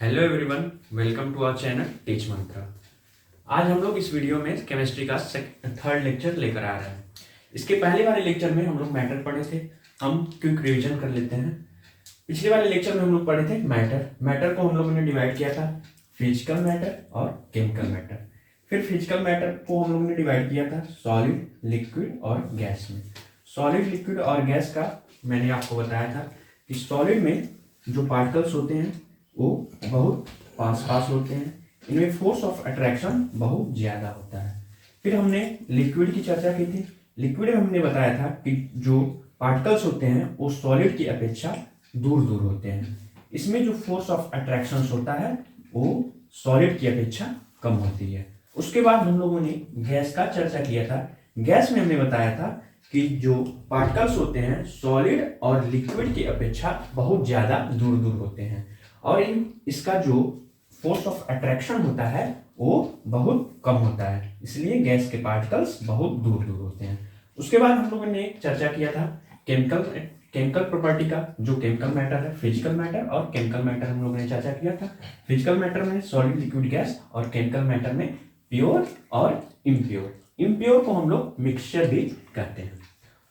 Hello everyone, welcome to our channel Teach Mantra. आज हम लोग इस वीडियो में केमिस्ट्री का थर्ड लेक्चर लेकर आ रहे हैं। इसके पहले वाले लेक्चर में हम लोग मैटर पढ़े थे। हम क्विक रिवीजन कर लेते हैं। पिछले वाले लेक्चर में हम लोग पढ़े थे मैटर को हम लोगों ने डिवाइड किया था फिजिकल मैटर और केमिकल मैटर। फिर फिजिकल मैटर को हम लोगों ने डिवाइड किया था सॉलिड, लिक्विड और गैस में। सॉलिड, लिक्विड और गैस का मैंने आपको बताया था कि सॉलिड में जो पार्टिकल्स होते हैं वो बहुत पास पास होते हैं, इनमें फोर्स ऑफ अट्रैक्शन बहुत ज़्यादा होता है। फिर हमने लिक्विड की चर्चा की थी। लिक्विड में हमने बताया था कि जो पार्टिकल्स होते हैं वो सॉलिड की अपेक्षा दूर दूर होते हैं। इसमें जो फोर्स ऑफ अट्रैक्शन होता है वो सॉलिड की अपेक्षा कम होती है। उसके बाद हम लोगों ने गैस का चर्चा किया था। गैस में हमने बताया था कि जो पार्टिकल्स होते हैं सॉलिड और लिक्विड की अपेक्षा बहुत ज़्यादा दूर दूर होते हैं और इसका जो फोर्स ऑफ अट्रैक्शन होता है वो बहुत कम होता है, इसलिए गैस के पार्टिकल्स बहुत दूर दूर होते हैं। उसके बाद हम लोगों ने चर्चा किया था केमिकल प्रॉपर्टी का, जो केमिकल मैटर है, फिजिकल मैटर और केमिकल मैटर हम लोगों ने चर्चा किया था। फिजिकल मैटर में सॉलिड, लिक्विड, गैस और केमिकल मैटर में प्योर और इम्प्योर। इम्प्योर को हम लोग मिक्सचर भी कहते हैं।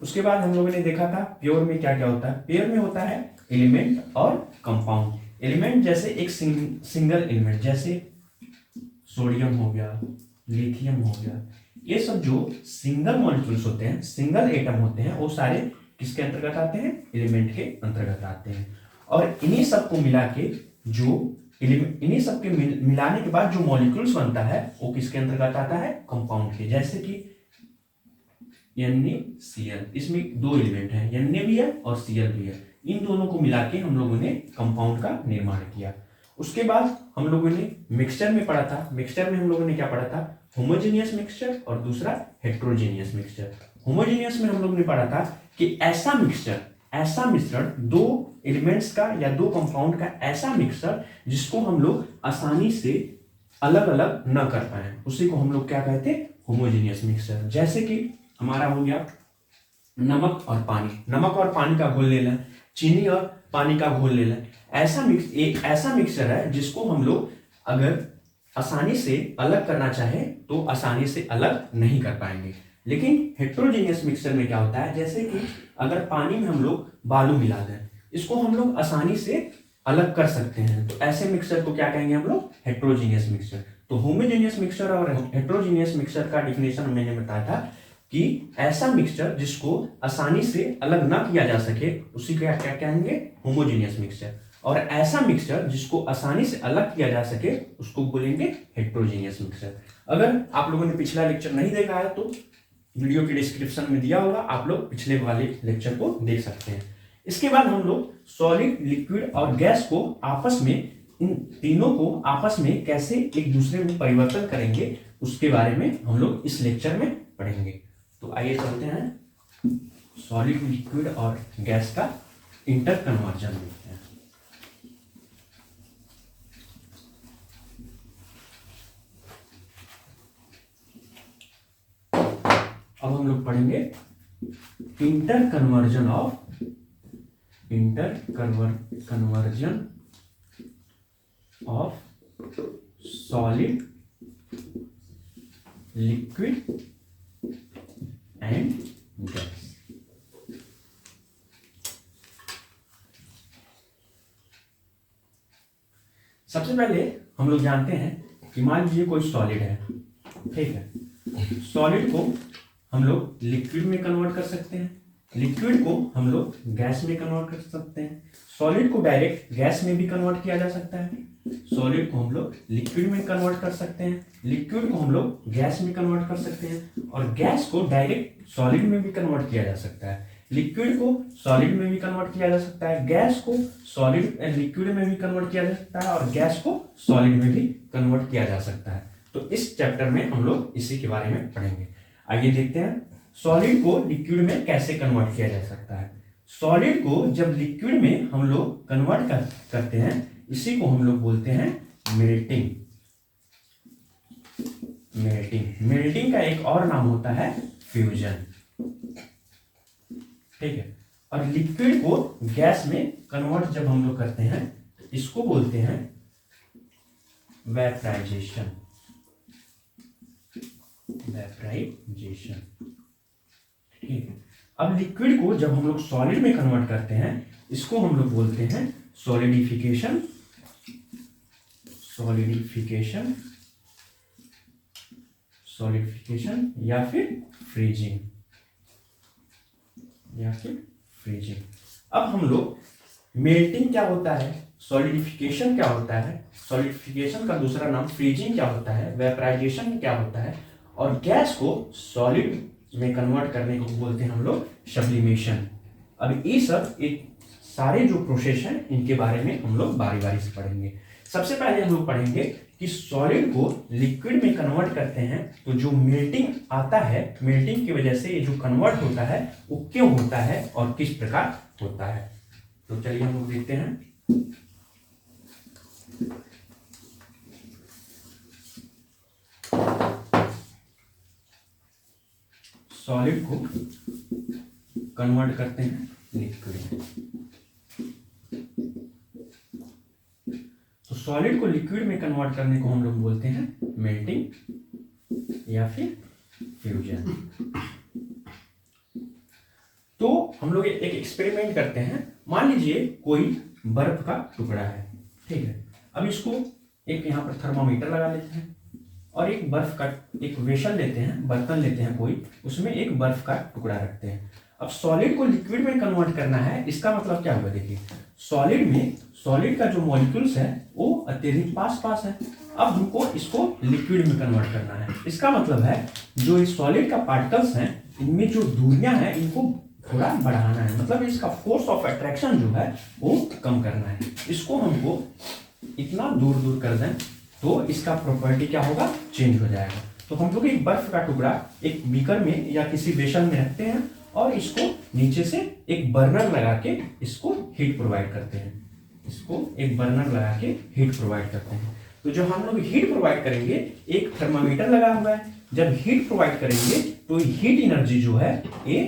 उसके बाद हम लोगों ने देखा था प्योर में क्या क्या होता है। प्योर में होता है एलिमेंट और कंपाउंड। एलिमेंट जैसे एक सिंगल एलिमेंट, जैसे सोडियम हो गया, लिथियम हो गया, ये सब जो सिंगल मॉलिक्यूल्स होते हैं, सिंगल एटम होते हैं, वो सारे किसके अंतर्गत आते हैं? एलिमेंट के अंतर्गत आते हैं। और इन्हीं सब को मिला के इन्हीं सब के मिलाने के बाद जो मॉलिक्यूल्स बनता है वो किसके अंतर्गत आता है? कंपाउंड के। जैसे कि NaCl, इसमें दो एलिमेंट हैं, Na भी है और Cl भी है। इन दोनों को मिला के हम लोगों ने कंपाउंड का निर्माण किया। उसके बाद हम लोगों ने मिक्सचर में पढ़ा था। मिक्सचर में हम लोगों ने क्या पढ़ा था? होमोजेनियस मिक्सचर और दूसरा हेट्रोजेनियस मिक्सचर। होमोजेनियस में हम लोगों ने पढ़ा था कि ऐसा मिश्रण दो एलिमेंट्स का या दो कंपाउंड का ऐसा मिक्सचर जिसको हम लोग आसानी से अलग अलग न कर पाए, उसी को हम लोग क्या कहते हैं? Homogeneous mixture. जैसे कि हमारा हो गया नमक और पानी का घोल ले लें, चीनी और पानी का घोल ले लें। एक ऐसा मिक्सचर है जिसको हम लोग अगर आसानी से अलग करना चाहें तो आसानी से अलग नहीं कर पाएंगे। लेकिन हेट्रोजेनियस मिक्सचर में क्या होता है? जैसे कि अगर पानी में हम लोग बालू मिला दें, इसको हम लोग आसानी से अलग कर सकते हैं, तो ऐसे मिक्सचर को क्या कहेंगे हम लोग? Heterogeneous mixture. तो होमोजेनियस मिक्सचर और हेट्रोजेनियस मिक्सचर का डिफिनेशन मैंने बताया था कि ऐसा मिक्सचर जिसको आसानी से अलग ना किया जा सके उसी को क्या कहेंगे? Homogeneous mixture. और ऐसा मिक्सचर जिसको आसानी से अलग किया जा सके उसको बोलेंगे हेट्रोजेनियस मिक्सचर। अगर आप लोगों ने पिछला लेक्चर नहीं देखा है तो वीडियो के डिस्क्रिप्शन में दिया होगा, आप लोग पिछले वाले लेक्चर को देख सकते हैं। इसके बाद हम लोग सॉलिड, लिक्विड और गैस को आपस में, इन तीनों को आपस में कैसे एक दूसरे में परिवर्तन करेंगे उसके बारे में हम लोग इस लेक्चर में पढ़ेंगे। तो आइए चलते हैं सॉलिड, लिक्विड और गैस का इंटर कन्वर्जन देखते हैं। अब हम लोग पढ़ेंगे inter conversion of solid, liquid and gas. सबसे पहले हम लोग जानते हैं कि मान लीजिए कोई सॉलिड है, ठीक है। सॉलिड को हम लोग लिक्विड में कन्वर्ट कर सकते हैं, लिक्विड को हम लोग गैस में कन्वर्ट कर सकते हैं, सॉलिड को डायरेक्ट गैस में भी कन्वर्ट किया जा सकता है, सॉलिड को हम लोग लिक्विड में कन्वर्ट कर सकते हैं, लिक्विड को हम लोग गैस में कन्वर्ट कर सकते हैं और गैस को डायरेक्ट सॉलिड में भी कन्वर्ट किया जा सकता है, लिक्विड को सॉलिड में भी कन्वर्ट किया जा सकता है, गैस को सॉलिड लिक्विड में भी कन्वर्ट किया जा सकता है और गैस को सॉलिड में भी कन्वर्ट किया जा सकता है। तो इस चैप्टर में हम लोग इसी के बारे में पढ़ेंगे। आइए देखते हैं सॉलिड को लिक्विड में कैसे कन्वर्ट किया जा सकता है। सॉलिड को जब लिक्विड में हम लोग कन्वर्ट करते हैं, इसी को हम लोग बोलते हैं मेल्टिंग। मेल्टिंग का एक और नाम होता है फ्यूजन, ठीक है। और लिक्विड को गैस में कन्वर्ट जब हम लोग करते हैं इसको बोलते हैं वेपराइजेशन, वेपराइजेशन। ठीक है, अब लिक्विड को जब हम लोग सॉलिड में कन्वर्ट करते हैं इसको हम लोग बोलते हैं सॉलिडिफिकेशन, सॉलिडिफिकेशन, सॉलिडिफिकेशन या फिर फ्रीजिंग, या फिर फ्रीजिंग। अब हम लोग मेल्टिंग क्या होता है, सॉलिडिफिकेशन क्या होता है, सॉलिडिफिकेशन का दूसरा नाम फ्रीजिंग क्या होता है, वेपराइजेशन क्या होता है, और गैस को सॉलिड में कन्वर्ट करने को बोलते हैं हम लोग सब्लिमेशन। अब ये सब एक सारे जो प्रोसेस हैं इनके बारे में हम लोग बारी बारी से पढ़ेंगे। सबसे पहले हम लोग पढ़ेंगे कि सॉलिड को लिक्विड में कन्वर्ट करते हैं तो जो मेल्टिंग आता है, मेल्टिंग की वजह से ये जो कन्वर्ट होता है वो क्यों होता है और किस प्रकार होता है। तो चलिए हम लोग देखते हैं। सॉलिड को कन्वर्ट करते हैं लिक्विड में, तो सॉलिड को लिक्विड में कन्वर्ट करने को हम लोग बोलते हैं मेल्टिंग या फिर फ्यूजन। तो हम लोग एक एक्सपेरिमेंट करते हैं। मान लीजिए कोई बर्फ का टुकड़ा है, ठीक है। अब इसको एक यहाँ पर थर्मामीटर लगा लेते हैं और एक बर्फ का एक वेसल लेते हैं, बर्तन लेते हैं कोई, उसमें एक बर्फ का टुकड़ा रखते हैं। अब सॉलिड को लिक्विड में कन्वर्ट करना है, इसका मतलब क्या होगा, देखिए सॉलिड में सॉलिड का जो मॉलिक्यूल्स है वो अत्यधिक पास पास है। अब हमको इसको लिक्विड में कन्वर्ट करना है, इसका मतलब है जो इस सॉलिड का पार्टिकल्स हैं इनमें जो दूरियां हैं इनको थोड़ा बढ़ाना है, मतलब इसका फोर्स ऑफ अट्रैक्शन जो है वो कम करना है। इसको हमको इतना दूर दूर कर दें तो इसका प्रॉपर्टी क्या होगा, चेंज हो जाएगा। तो हम लोग एक बर्फ का टुकड़ा एक बीकर में या किसी वेसल में रखते हैं और इसको नीचे से एक बर्नर लगा के इसको हीट प्रोवाइड करते हैं, इसको एक बर्नर लगा के हीट प्रोवाइड करते हैं। तो जो हम लोग हीट प्रोवाइड करेंगे, एक थर्मामीटर लगा हुआ है, जब हीट प्रोवाइड करेंगे तो हीट एनर्जी जो है ये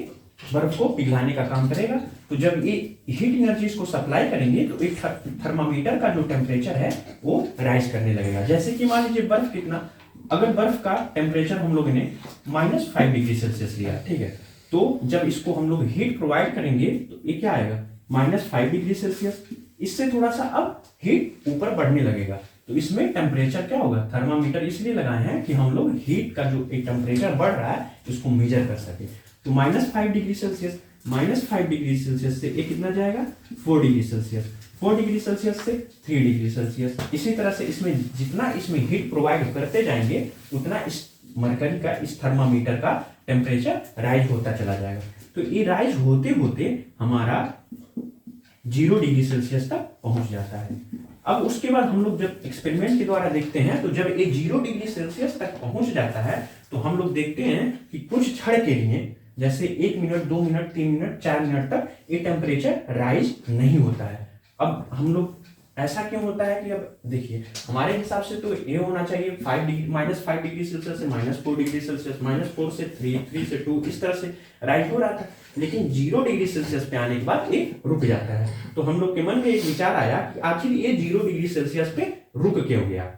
बर्फ को पिघलाने का काम करेगा। तो जब ये हीट एनर्जी इसको सप्लाई करेंगे तो एक थर्मामीटर का जो टेम्परेचर है वो राइज करने लगेगा। जैसे कि मान लीजिए बर्फ कितना, अगर बर्फ का टेम्परेचर हम लोगों ने -5 डिग्री सेल्सियस लिया, ठीक है, तो जब इसको हम लोग हीट प्रोवाइड करेंगे तो ये क्या आएगा, -5 डिग्री सेल्सियस। इससे थोड़ा सा अब हीट ऊपर बढ़ने लगेगा, तो इसमें टेम्परेचर क्या होगा, थर्मामीटर इसलिए लगाए हैं कि हम लोग हीट का जो एक टेम्परेचर बढ़ रहा है उसको मेजर कर सके। तो -5 डिग्री सेल्सियस, -5 डिग्री सेल्सियस से ये कितना जाएगा, 4 डिग्री सेल्सियस, 4 डिग्री सेल्सियस से 3 डिग्री सेल्सियस। इसी तरह से इसमें जितना इसमें हीट प्रोवाइड करते जाएंगे उतना इस मरकरी का, इस थर्मामीटर का टेम्परेचर राइज होता चला जाएगा। तो ये राइज होते होते हमारा 0 डिग्री सेल्सियस तक पहुंच जाता है। अब उसके बाद हम लोग जब एक्सपेरिमेंट के द्वारा देखते हैं तो जब ये 0 डिग्री सेल्सियस तक पहुंच जाता है तो हम लोग देखते हैं कि कुछ क्षण के लिए, जैसे 1 मिनट, 2 मिनट, 3 मिनट, 4 मिनट तक ये टेम्परेचर राइज नहीं होता है। अब हम लोग ऐसा क्यों होता है कि अब देखिए हमारे हिसाब से तो ये होना चाहिए -5 डिग्री सेल्सियस से -4 डिग्री सेल्सियस, -4 से 3, 3 से 2, इस तरह से राइज हो रहा था, लेकिन 0 डिग्री सेल्सियस पे आने के बाद ये रुक जाता है। तो हम लोग के मन में एक विचार आया कि आखिर ये 0 डिग्री सेल्सियस पे रुक क्यों गया।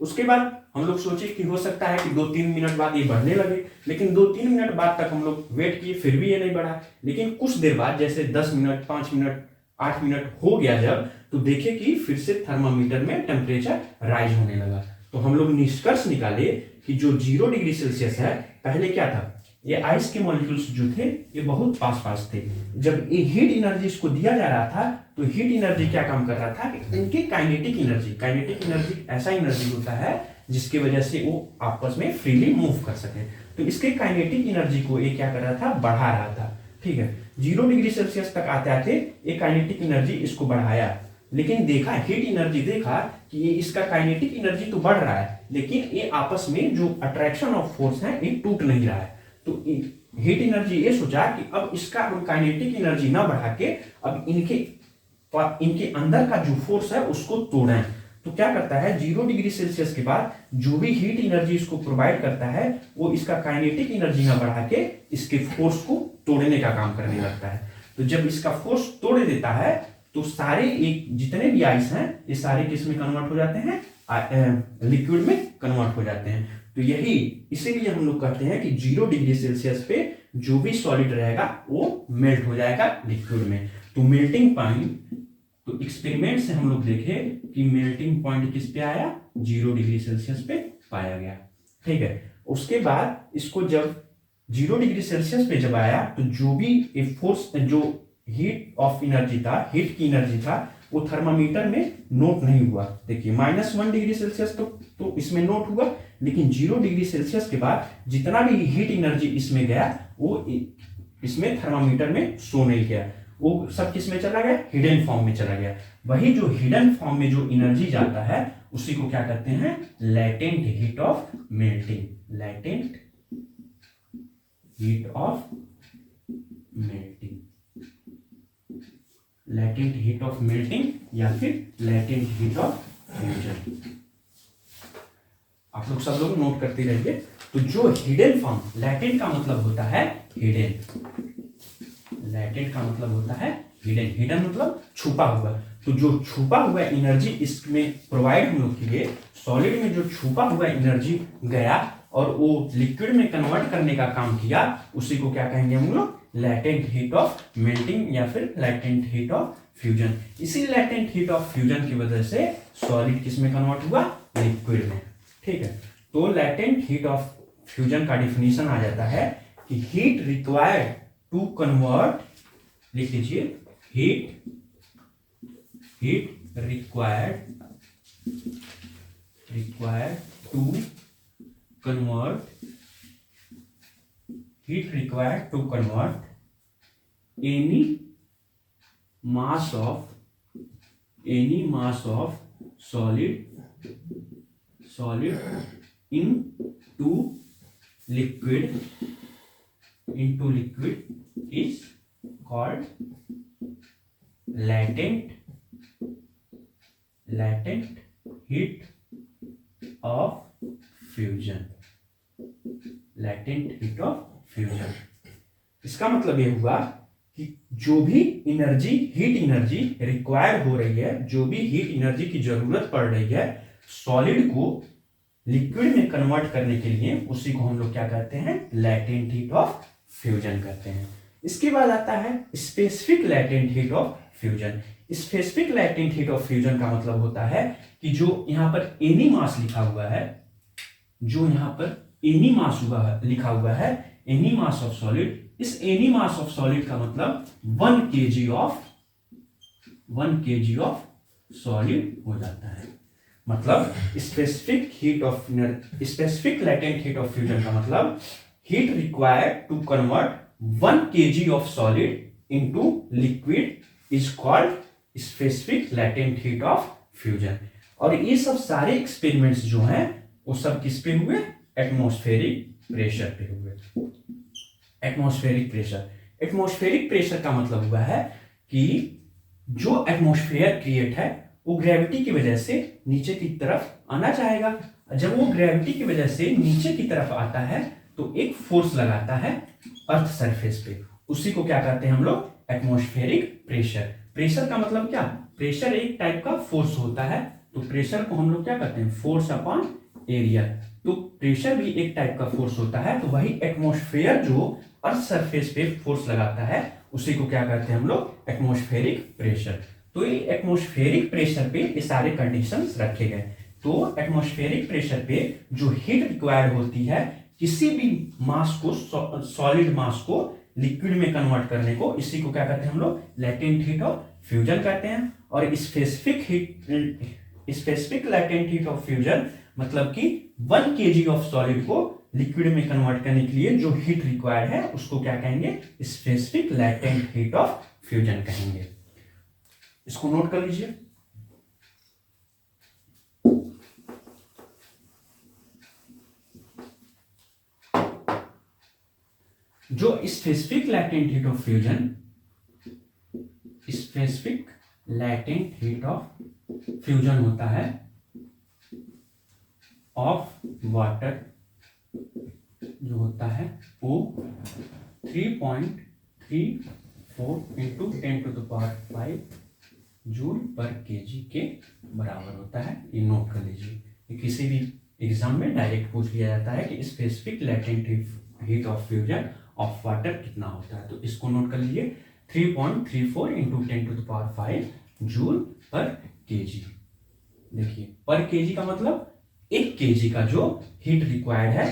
उसके बाद हम लोग सोचे कि हो सकता है कि 2-3 मिनट बाद ये बढ़ने लगे, लेकिन 2-3 मिनट बाद तक हम लोग वेट किए फिर भी ये नहीं बढ़ा। लेकिन कुछ देर बाद जैसे 10 मिनट, 5 मिनट, 8 मिनट हो गया जब, तो देखे कि फिर से थर्मामीटर में टेम्परेचर राइज होने लगा। तो हम लोग निष्कर्ष निकाले कि जो 0 डिग्री सेल्सियस है, पहले क्या था, ये आइस के मॉलिक्यूल्स जो थे ये बहुत पास पास थे। जब ये हीट एनर्जी इसको दिया जा रहा था तो हीट एनर्जी क्या काम कर रहा था कि इनके काइनेटिक एनर्जी ऐसा एनर्जी होता है जिसकी वजह से वो आपस में फ्रीली मूव कर सके। तो इसके काइनेटिक एनर्जी को ये क्या कर रहा था, बढ़ा रहा था, ठीक है। 0 डिग्री सेल्सियस तक आते आते ये काइनेटिक एनर्जी इसको बढ़ाया, लेकिन देखा हीट एनर्जी देखा कि ये इसका काइनेटिक एनर्जी तो बढ़ रहा है लेकिन ये आपस में जो अट्रैक्शन ऑफ फोर्स है ये टूट नहीं रहा है। तो हीट एनर्जी ये सोचा कि अब इसका हम काइनेटिक एनर्जी ना बढ़ा के अब इनके अंदर का जो फोर्स है उसको तोड़ें। तो क्या करता है, 0 डिग्री सेल्सियस के बाद जो भी हीट एनर्जी इसको प्रोवाइड करता है वो इसका काइनेटिक एनर्जी ना बढ़ा के इसके फोर्स को तोड़ने का काम करने लगता है। तो जब इसका फोर्स तोड़ देता है तो सारे एक जितने भी आइस हैं ये सारे किस में कन्वर्ट हो जाते हैं, लिक्विड में कन्वर्ट हो जाते हैं। तो यही इसीलिए हम लोग कहते हैं कि 0 डिग्री सेल्सियस पे जो भी सॉलिड रहेगा वो मेल्ट हो जाएगा लिक्विड में। तो मेल्टिंग पॉइंट, तो एक्सपेरिमेंट से हम लोग देखे कि मेल्टिंग पॉइंट किस पे आया, 0 डिग्री सेल्सियस पे पाया गया। ठीक है, उसके बाद इसको जब 0 डिग्री सेल्सियस पे जब आया तो जो भी फोर्स, जो हीट ऑफ एनर्जी था, हीट की एनर्जी था, वो थर्मामीटर में नोट नहीं हुआ। देखिए -1 डिग्री सेल्सियस तो इसमें नोट हुआ, लेकिन 0 डिग्री सेल्सियस के बाद जितना भी हीट एनर्जी इसमें गया वो इसमें थर्मामीटर में शो नहीं किया, वो सब किस में चला गया, हिडन फॉर्म में चला गया। वही जो हिडन फॉर्म में जो एनर्जी जाता है उसी को क्या कहते हैं, latent heat of melting. Latent heat of melting, latent heat of melting या फिर लैटेंट हीट ऑफ फ्यूजन। आप लोग सब लोग नोट करते रहिए। तो जो हिडन फॉर्म, लैटेंट का मतलब होता है हिडन, लैटेंट का मतलब होता है हिडन, हिडन मतलब छुपा हुआ। तो जो छुपा हुआ एनर्जी इसमें प्रोवाइड हम लोग किए, सॉलिड में जो छुपा हुआ एनर्जी गया और वो लिक्विड में कन्वर्ट करने का काम किया, उसी को क्या कहेंगे हम लोग, लैटेंट हीट ऑफ मेल्टिंग या फिर लैटेंट हीट ऑफ फ्यूजन। इसी लैटेंट हीट ऑफ फ्यूजन की वजह से सॉलिड किस में कन्वर्ट हुआ, लिक्विड में। ठीक है, तो लैटेंट हीट ऑफ फ्यूजन का डिफिनीशन आ जाता है कि हीट रिक्वायर्ड टू कन्वर्ट, लिख लीजिए, heat required to convert, heat required to convert any mass of solid into liquid is called latent heat of fusion। Latent heat of fusion, इसका मतलब ये हुआ कि जो भी एनर्जी, हीट एनर्जी रिक्वायर हो रही है, जो भी हीट एनर्जी की जरूरत पड़ रही है सॉलिड को लिक्विड में कन्वर्ट करने के लिए, उसी को हम लोग क्या कहते हैं, लैटेंट हीट ऑफ फ्यूजन कहते हैं। इसके बाद आता है specific latent heat of fusion. Specific latent heat of fusion का मतलब होता है कि जो यहाँ पर एनी मास लिखा हुआ है, जो यहाँ पर एनी मास लिखा हुआ है, एनी मास ऑफ सॉलिड, इस एनी मास ऑफ सॉलिड का मतलब 1 kg ऑफ सॉलिड हो जाता है। मतलब specific latent heat of fusion का मतलब heat required to convert 1 kg of solid into liquid is called specific latent heat of fusion. और ये सब सारे एक्सपेरिमेंट्स जो हैं वो सब किस पे हुए, एटमॉस्फेरिक प्रेशर पे हुए। एटमॉस्फेरिक प्रेशर का मतलब हुआ है कि जो एटमॉस्फेयर क्रिएट है वो ग्रेविटी की वजह से नीचे की तरफ आना चाहेगा। जब वो ग्रेविटी की वजह से नीचे की तरफ आता है तो एक फोर्स लगाता है अर्थ सरफेस पे, उसी को क्या कहते हैं हम लोग, एटमॉस्फेरिक प्रेशर। प्रेशर का मतलब क्या, प्रेशर एक टाइप का फोर्स होता है, तो प्रेशर को हम लोग क्या कहते हैं, फोर्स अपॉन एरिया। तो प्रेशर भी एक टाइप का फोर्स होता है, तो वही एटमॉस्फेयर जो अर्थ सरफेस पे फोर्स लगाता है उसी को क्या कहते हैं हम लोग, एटमॉस्फेरिक प्रेशर। तो ये एटमॉस्फेरिक प्रेशर पे ये सारे कंडीशंस रखे गए। तो एटमॉस्फेरिक प्रेशर पे जो हीट रिक्वायर्ड होती है किसी भी मास को, सॉलिड मास को लिक्विड में कन्वर्ट करने को, इसी को क्या कहते हैं हम लोग, लैटेंट हीट ऑफ फ्यूजन कहते हैं। और specific latent heat of fusion मतलब कि 1 kg ऑफ सॉलिड को लिक्विड में कन्वर्ट करने के लिए जो हीट रिक्वायर्ड है उसको क्या कहेंगे, specific latent heat of fusion कहेंगे। इसको नोट कर लीजिए। जो specific latent heat of fusion, specific latent heat of fusion होता है ऑफ वाटर, जो होता है वो 3.34 × 10⁵ जूल पर केजी के बराबर होता है। ये नोट कर लीजिए, ये किसी भी एग्जाम में डायरेक्ट पूछ लिया जाता है कि specific latent heat of fusion of water कितना होता है। तो इसको नोट कर लीजिए, 3.34 इंटू 10⁵ जूल पर केजी। देखिए पर केजी का मतलब 1 केजी का जो हीट रिक्वायर्ड है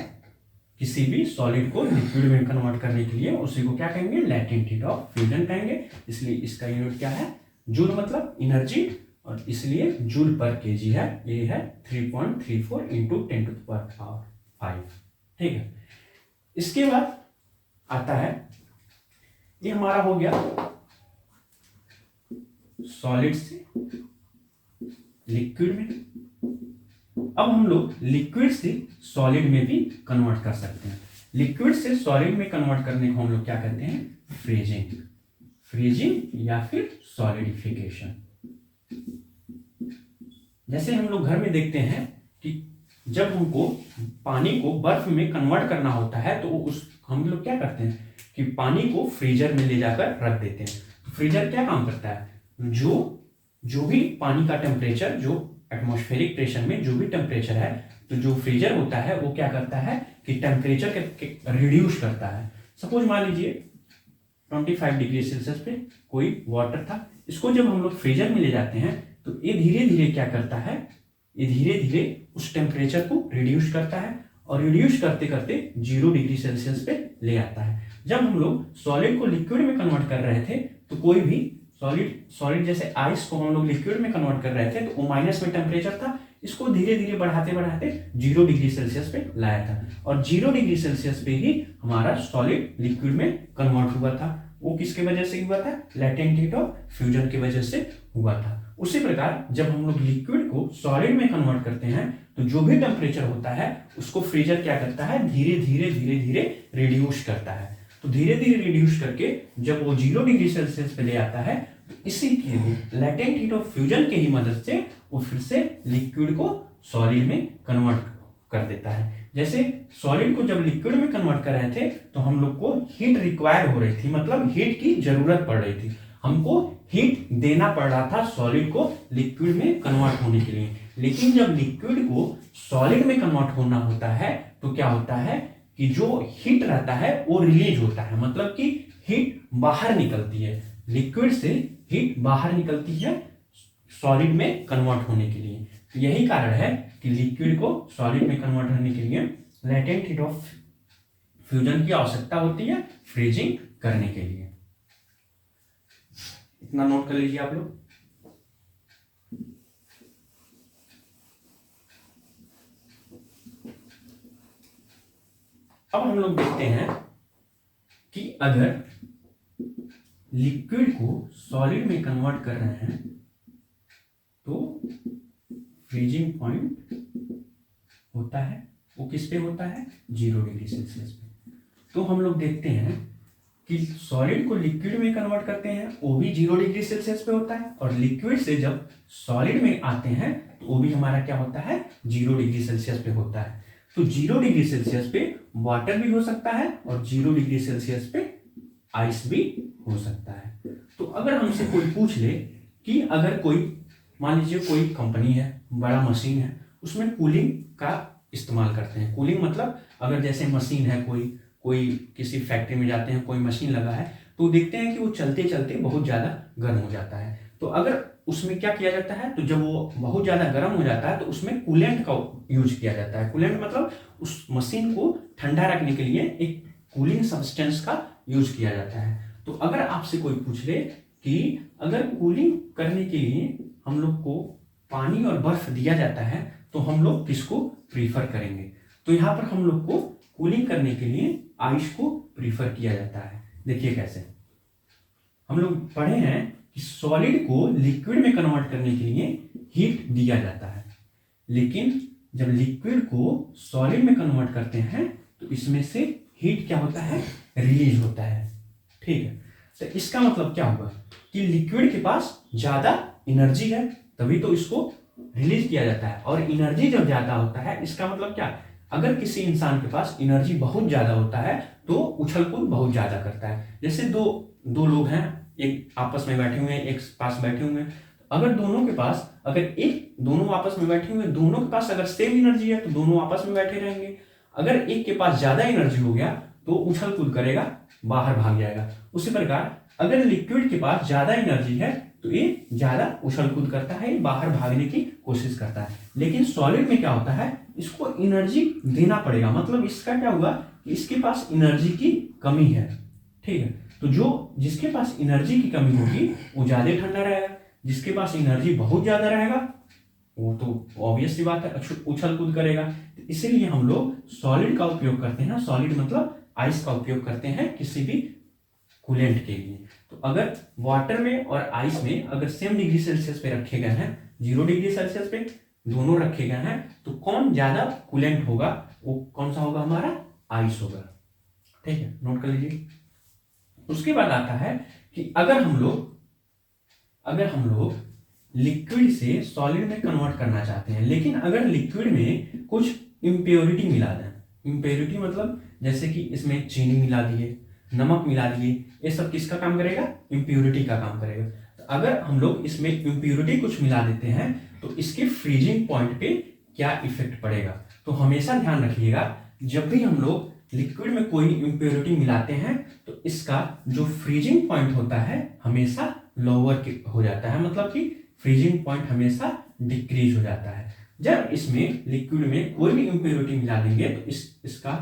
किसी भी सॉलिड को लिक्विड में कन्वर्ट करने के लिए, उसी को क्या कहेंगे, लेटेंट हीट ऑफ फ्यूजन कहेंगे। इसलिए इसका यूनिट क्या है, जूल मतलब एनर्जी, और इसलिए जूल पर केजी है। ये है 3.34 इंटू 10⁵ ठीक है। इसके बाद आता है, ये हमारा हो गया सॉलिड से लिक्विड में। अब हम लोग लिक्विड से सॉलिड में भी कन्वर्ट कर सकते हैं। लिक्विड से सॉलिड में कन्वर्ट करने को हम लोग क्या कहते हैं, फ्रीजिंग, फ्रीजिंग या फिर सॉलिडिफिकेशन। जैसे हम लोग घर में देखते हैं कि जब हमको पानी को बर्फ में कन्वर्ट करना होता है तो उस हम लोग क्या करते हैं कि पानी को फ्रीजर में ले जाकर रख देते हैं। तो फ्रीजर क्या काम करता है, जो भी पानी का टेम्परेचर, जो एटमॉस्फेरिक प्रेशर में जो भी टेम्परेचर है, तो जो फ्रीजर होता है वो क्या करता है कि टेम्परेचर के रिड्यूस करता है। सपोज मान लीजिए 25 डिग्री सेल्सियस पे कोई वाटर था, इसको जब हम लोग फ्रीजर में ले जाते हैं तो ये धीरे धीरे क्या करता है, ये धीरे धीरे उस टेम्परेचर को रिड्यूस करता है, और रिड्यूस करते करते 0 डिग्री सेल्सियस पे ले आता है। जब हम लोग सॉलिड को लिक्विड में कन्वर्ट कर रहे थे तो कोई भी सॉलिड जैसे आइस को हम लोग लिक्विड में कन्वर्ट कर रहे थे तो वो माइनस में टेम्परेचर था, इसको धीरे धीरे बढ़ाते बढ़ाते 0 डिग्री सेल्सियस पे लाया था, और 0 डिग्री सेल्सियस पे ही हमारा सॉलिड लिक्विड में कन्वर्ट हुआ था। वो किसके वजह से हुआ था, लेटेंट हीट ऑफ फ्यूजन की वजह से हुआ था। उसी प्रकार जब हम लोग लिक्विड को सॉलिड में कन्वर्ट करते हैं तो जो भी टेम्परेचर होता है उसको फ्रीजर क्या करता है, धीरे धीरे धीरे धीरे रिड्यूस करता है। तो धीरे धीरे रिड्यूस करके जब वो 0 डिग्री सेल्सियस पे ले आता है तो इसी के लेटेंट हीट ऑफ फ्यूजन के ही मदद से वो फिर से लिक्विड को सॉलिड में कन्वर्ट कर देता है। जैसे सॉलिड को जब लिक्विड में कन्वर्ट कर रहे थे तो हम लोग को हीट रिक्वायर हो रही थी, मतलब हीट की जरूरत पड़ रही थी, हमको हीट देना पड़ रहा था सॉलिड को लिक्विड में कन्वर्ट होने के लिए। लेकिन जब लिक्विड को सॉलिड में कन्वर्ट होना होता है तो क्या होता है कि जो हीट रहता है वो रिलीज होता है, मतलब कि हीट बाहर निकलती है, लिक्विड से हीट बाहर निकलती है सॉलिड में कन्वर्ट होने के लिए। यही कारण है कि लिक्विड को सॉलिड में कन्वर्ट होने के लिए लेटेंट हीट ऑफ फ्यूजन की आवश्यकता होती है फ्रीजिंग करने के लिए। इतना नोट कर लीजिए आप लोग। अब हम लोग देखते हैं कि अगर लिक्विड को सॉलिड में कन्वर्ट कर रहे हैं तो फ्रीजिंग पॉइंट होता है, वो किस पे होता है, 0 डिग्री सेल्सियस पे। तो हम लोग देखते हैं कि सॉलिड को लिक्विड में कन्वर्ट करते हैं वो भी 0 डिग्री सेल्सियस पे होता है, और लिक्विड से जब सॉलिड में आते हैं तो वो भी हमारा क्या होता है, 0 डिग्री सेल्सियस पे होता है। तो 0 डिग्री सेल्सियस पे वाटर भी हो सकता है और 0 डिग्री सेल्सियस पे आइस भी हो सकता है। तो अगर हमसे कोई पूछ ले कि अगर कोई मान लीजिए कोई कंपनी है, बड़ा मशीन है, उसमें कूलिंग का इस्तेमाल करते हैं। कूलिंग मतलब अगर जैसे मशीन है, कोई किसी फैक्ट्री में जाते हैं, कोई मशीन लगा है तो देखते हैं कि वो चलते चलते बहुत ज़्यादा गर्म हो जाता है। तो अगर उसमें क्या किया जाता है, तो जब वो बहुत ज़्यादा गर्म हो जाता है तो उसमें कूलेंट का यूज किया जाता है। कूलेंट मतलब उस मशीन को ठंडा रखने के लिए एक कूलिंग सब्सटेंस का यूज किया जाता है। तो अगर आपसे कोई पूछ ले कि अगर कूलिंग करने के लिए हम लोग को पानी और बर्फ दिया जाता है तो हम लोग किसको प्रीफर करेंगे, तो यहाँ पर हम लोग को कूलिंग करने के लिए आइस को प्रीफर किया जाता है। देखिए कैसे, हम लोग पढ़े हैं कि सॉलिड को लिक्विड में कन्वर्ट करने के लिए हीट दिया जाता है, लेकिन जब लिक्विड को सॉलिड में कन्वर्ट करते हैं तो इसमें से हीट क्या होता है, रिलीज होता है। ठीक है, तो इसका मतलब क्या होगा कि लिक्विड के पास ज्यादा एनर्जी है तभी तो इसको रिलीज किया जाता है, और एनर्जी जब ज्यादा होता है इसका मतलब क्या, अगर किसी इंसान के पास एनर्जी बहुत ज्यादा होता है तो उछल कूद बहुत ज्यादा करता है। जैसे दो लोग हैं, एक आपस में बैठे हुए हैं, एक पास बैठे हुए हैं, अगर दोनों के पास दोनों आपस में बैठे हुए, दोनों के पास अगर सेम एनर्जी है तो दोनों आपस में बैठे रहेंगे। अगर एक के पास ज्यादा एनर्जी हो गया तो उछल कूद करेगा, बाहर भाग जाएगा। उसी प्रकार अगर लिक्विड के पास ज्यादा एनर्जी है तो ये ज्यादा उछल कूद करता है, बाहर भागने की कोशिश करता है। लेकिन सॉलिड में क्या होता है, इसको एनर्जी देना पड़ेगा। मतलब इसका क्या हुआ कि इसके पास एनर्जी की कमी है, ठीक है। तो जिसके पास एनर्जी की कमी होगी वो ज्यादा ठंडा रहेगा, जिसके पास एनर्जी बहुत ज्यादा रहेगा वो तो ऑब्वियस सी बात है उछल कूद करेगा। तो इसीलिए हम लोग सॉलिड का उपयोग करते हैं। सॉलिड मतलब आइस का उपयोग करते हैं किसी भी कूलेंट के लिए। तो अगर वाटर में और आइस में अगर सेम डिग्री सेल्सियस पे रखे गए हैं, 0 डिग्री सेल्सियस पे दोनों रखे गए हैं, तो कौन ज्यादा कूलेंट होगा, वो कौन सा होगा, हमारा आइस होगा, ठीक है, नोट कर लीजिए। उसके बाद आता है कि अगर हम लोग लिक्विड से सॉलिड में कन्वर्ट करना चाहते हैं, लेकिन अगर लिक्विड में कुछ इम्प्योरिटी मिला दें, इम्प्योरिटी मतलब जैसे कि इसमें चीनी मिला दिए, नमक मिला दिए, ये सब किसका काम करेगा, इम्प्योरिटी का काम करेगा। तो अगर हम लोग इसमें इम्प्योरिटी कुछ मिला देते हैं तो इसके फ्रीजिंग पॉइंट पे क्या इफेक्ट पड़ेगा। तो हमेशा ध्यान रखिएगा, जब भी हम लोग लिक्विड में कोई इम्प्योरिटी मिलाते हैं तो इसका जो फ्रीजिंग पॉइंट होता है हमेशा लोअर हो जाता है, मतलब कि फ्रीजिंग पॉइंट हमेशा डिक्रीज हो जाता है। जब इसमें लिक्विड में कोई भी इम्प्योरिटी मिला देंगे तो इसका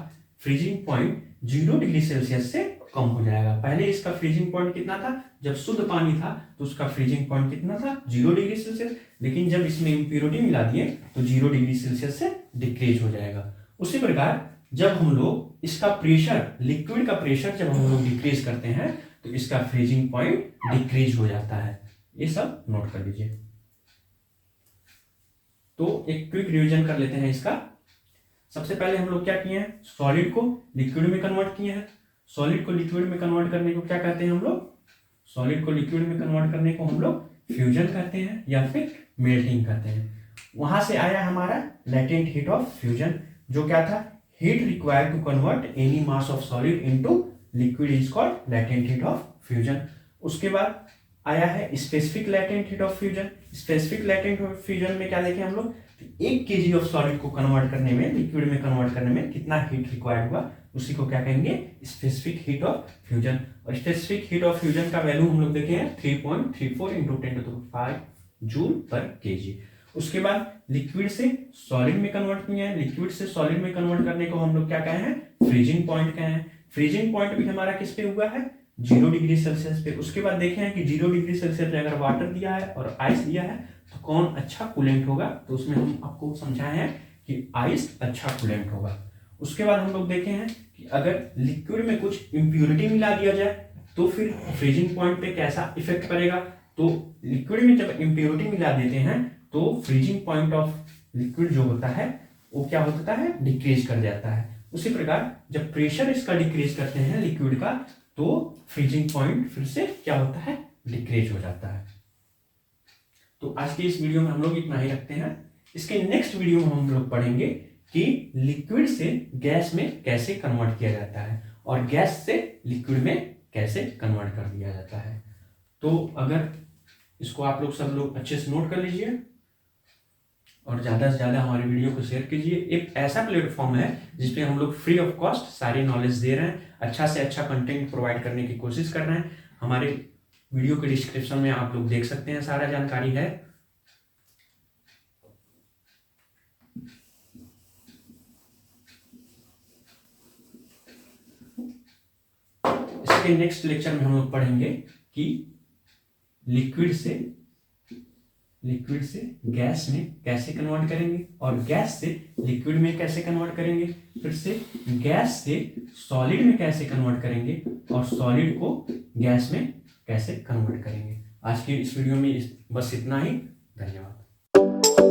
फ्रीजिंग पॉइंट 0 डिग्री सेल्सियस से कम हो जाएगा। पहले इसका फ्रीजिंग पॉइंट कितना था, जब शुद्ध पानी था तो उसका फ्रीजिंग पॉइंट कितना था, 0 डिग्री सेल्सियस। लेकिन जब इसमें इम्प्योरिटी मिला दिए तो 0 डिग्री सेल्सियस से डिक्रीज हो जाएगा। उसी प्रकार जब हम लोग इसका प्रेशर, लिक्विड का प्रेशर जब हम लोग डिक्रीज करते हैं तो इसका फ्रीजिंग पॉइंट डिक्रीज हो जाता है। ये सब नोट कर लीजिए। तो एक क्विक रिवीजन कर लेते हैं इसका। सबसे पहले हम लोग क्या किए हैं, सॉलिड को लिक्विड में कन्वर्ट किए हैं। सॉलिड को लिक्विड में कन्वर्ट करने को क्या कहते हैं हम लोग, सॉलिड को लिक्विड में कन्वर्ट करने को हम लोग फ्यूजन कहते हैं या फिर मेल्टिंग कहते हैं। वहां से आया हमारा लेटेंट हीट ऑफ फ्यूजन, जो क्या था, heat required to convert any mass of solid into liquid is called latent heat of fusion. उसके बाद आया है specific latent heat of fusion. Specific latent heat of fusion में क्या देखें हम लोग, 1 kg ऑफ सॉलिड को कन्वर्ट करने में, लिक्विड में कन्वर्ट करने में कितना हीट रिक्वायर्ड हुआ, उसी को क्या कहेंगे, स्पेसिफिक हीट ऑफ फ्यूजन। और स्पेसिफिक हीट ऑफ फ्यूजन का वैल्यू हम लोग देखे हैं 3.34 × 10⁵ जूल पर केजी। उसके बाद लिक्विड से सॉलिड में कन्वर्ट किए हैं। लिक्विड से सॉलिड में कन्वर्ट करने को हम लोग क्या कहे हैं, फ्रीजिंग पॉइंट कहे हैं। फ्रीजिंग पॉइंट भी हमारा किस पे हुआ है, 0 डिग्री सेल्सियस पे। उसके बाद देखे हैं कि 0 डिग्री सेल्सियस पे अगर वाटर दिया है और आइस दिया है तो कौन अच्छा कूलेंट होगा, तो उसमें हम आपको समझाए हैं कि आइस अच्छा कूलेंट होगा। उसके बाद हम लोग देखे हैं कि अगर लिक्विड में कुछ इम्प्योरिटी मिला दिया जाए तो फिर फ्रीजिंग पॉइंट पे कैसा इफेक्ट पड़ेगा। तो लिक्विड में जब इम्प्योरिटी मिला देते हैं तो फ्रीजिंग पॉइंट ऑफ लिक्विड जो होता है वो क्या होता है, डिक्रीज कर जाता है। उसी प्रकार जब प्रेशर इसका डिक्रीज करते हैं लिक्विड का तो फ्रीजिंग पॉइंट फिर से क्या होता है, डिक्रीज हो जाता है। तो आज की इस वीडियो में हम लोग इतना ही रखते हैं। इसके नेक्स्ट वीडियो में हम लोग पढ़ेंगे कि लिक्विड से गैस में कैसे कन्वर्ट किया जाता है और गैस से लिक्विड में कैसे कन्वर्ट कर दिया जाता है। तो अगर इसको आप लोग सब लोग अच्छे से नोट कर लीजिए और ज़्यादा से ज़्यादा हमारे वीडियो को शेयर कीजिए। एक ऐसा प्लेटफॉर्म है जिसपे हम लोग फ्री ऑफ कॉस्ट सारी नॉलेज दे रहे हैं, अच्छा से अच्छा कंटेंट प्रोवाइड करने की कोशिश कर रहे हैं। हमारे वीडियो के डिस्क्रिप्शन में आप लोग देख सकते हैं, सारा जानकारी है। इसके नेक्स्ट लेक्चर में हम लोग पढ़ेंगे कि लिक्विड से गैस में कैसे कन्वर्ट करेंगे और गैस से लिक्विड में कैसे कन्वर्ट करेंगे, फिर से गैस से सॉलिड में कैसे कन्वर्ट करेंगे और सॉलिड को गैस में कैसे कन्वर्ट करेंगे। आज की इस वीडियो में बस इतना ही। धन्यवाद।